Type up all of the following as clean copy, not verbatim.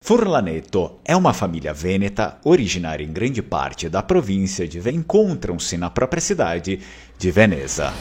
Furlaneto é uma família vêneta originária em grande parte da província de Veneza. Encontram-se na própria cidade de Veneza.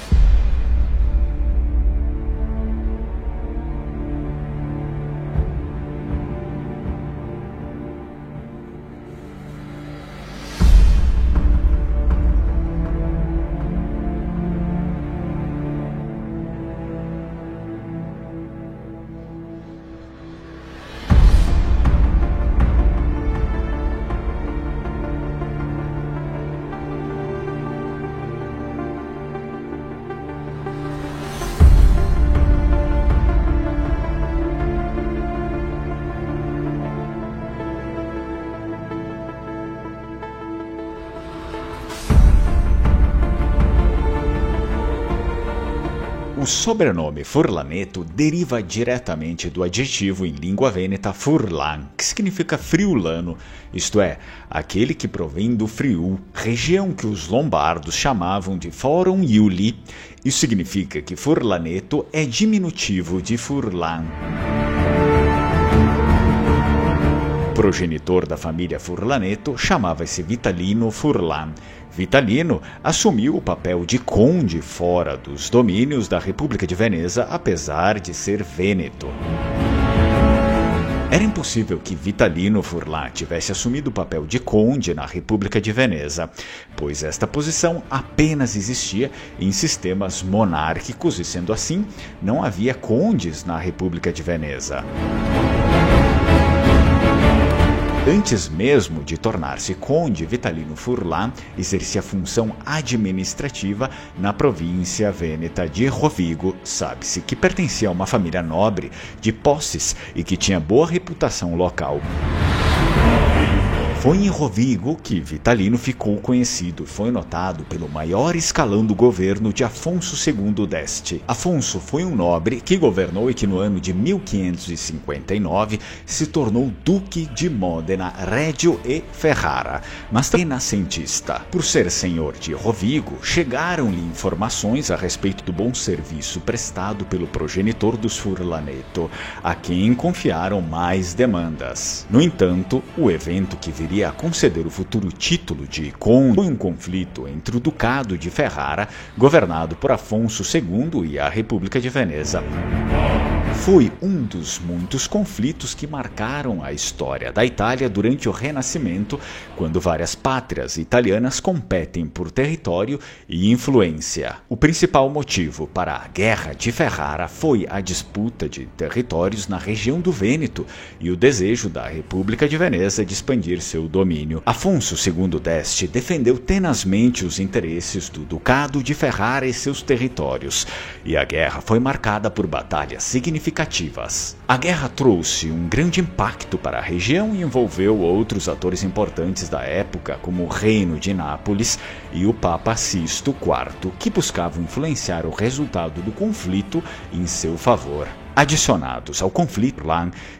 O sobrenome Furlaneto deriva diretamente do adjetivo em língua vêneta furlan, que significa friulano, isto é, aquele que provém do Friul, região que os lombardos chamavam de Forum Iuli. Isso significa que Furlaneto é diminutivo de Furlan. O progenitor da família Furlaneto chamava-se Vitalino Furlan. Vitalino assumiu o papel de conde fora dos domínios da República de Veneza, apesar de ser vêneto. Era impossível que Vitalino Furlan tivesse assumido o papel de conde na República de Veneza, pois esta posição apenas existia em sistemas monárquicos e, sendo assim, não havia condes na República de Veneza. Antes mesmo de tornar-se conde, Vitalino Furlan exercia função administrativa na província vêneta de Rovigo. Sabe-se que pertencia a uma família nobre, de posses e que tinha boa reputação local. Foi em Rovigo que Vitalino ficou conhecido e foi notado pelo maior escalão do governo de Afonso II d'Este. Afonso foi um nobre que governou e que no ano de 1559 se tornou Duque de Modena, Reggio e Ferrara, mas também renascentista. Por ser senhor de Rovigo, chegaram-lhe informações a respeito do bom serviço prestado pelo progenitor dos Furlaneto, a quem confiaram mais demandas. No entanto, o evento que viria a conceder o futuro título de conde foi um conflito entre o Ducado de Ferrara, governado por Afonso II, e a República de Veneza. Foi um dos muitos conflitos que marcaram a história da Itália durante o Renascimento, quando várias pátrias italianas competem por território e influência. O principal motivo para a Guerra de Ferrara foi a disputa de territórios na região do Vêneto e o desejo da República de Veneza de expandir seu domínio. Afonso II d'Este defendeu tenazmente os interesses do Ducado de Ferrara e seus territórios, e a guerra foi marcada por batalhas significativas. A guerra trouxe um grande impacto para a região e envolveu outros atores importantes da época, como o Reino de Nápoles e o Papa Sisto IV, que buscavam influenciar o resultado do conflito em seu favor. Adicionados ao conflito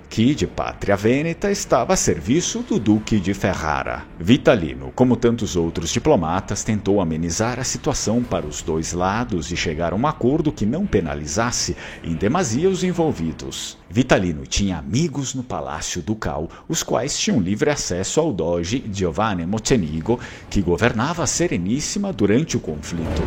que de pátria vêneta estava a serviço do Duque de Ferrara. Vitalino, como tantos outros diplomatas, tentou amenizar a situação para os dois lados e chegar a um acordo que não penalizasse em demasia os envolvidos. Vitalino tinha amigos no Palácio Ducal, os quais tinham livre acesso ao doge Giovanni Mocenigo, que governava a Sereníssima durante o conflito.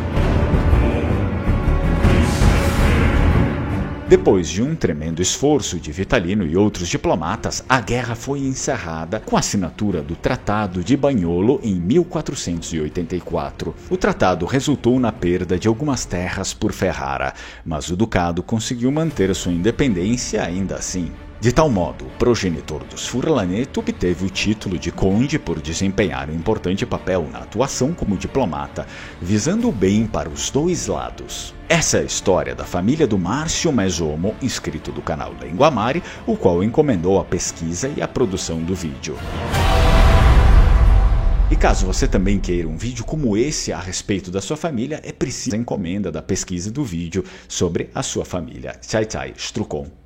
Depois de um tremendo esforço de Vitalino e outros diplomatas, a guerra foi encerrada com a assinatura do Tratado de Bagnolo em 1484. O tratado resultou na perda de algumas terras por Ferrara, mas o ducado conseguiu manter sua independência ainda assim. De tal modo, o progenitor dos Furlaneto obteve o título de conde por desempenhar um importante papel na atuação como diplomata, visando o bem para os dois lados. Essa é a história da família do Márcio Mesomo, inscrito do canal Lenguamare, o qual encomendou a pesquisa e a produção do vídeo. E caso você também queira um vídeo como esse a respeito da sua família, é preciso a encomenda da pesquisa do vídeo sobre a sua família. Tchai, tchai, Strucon.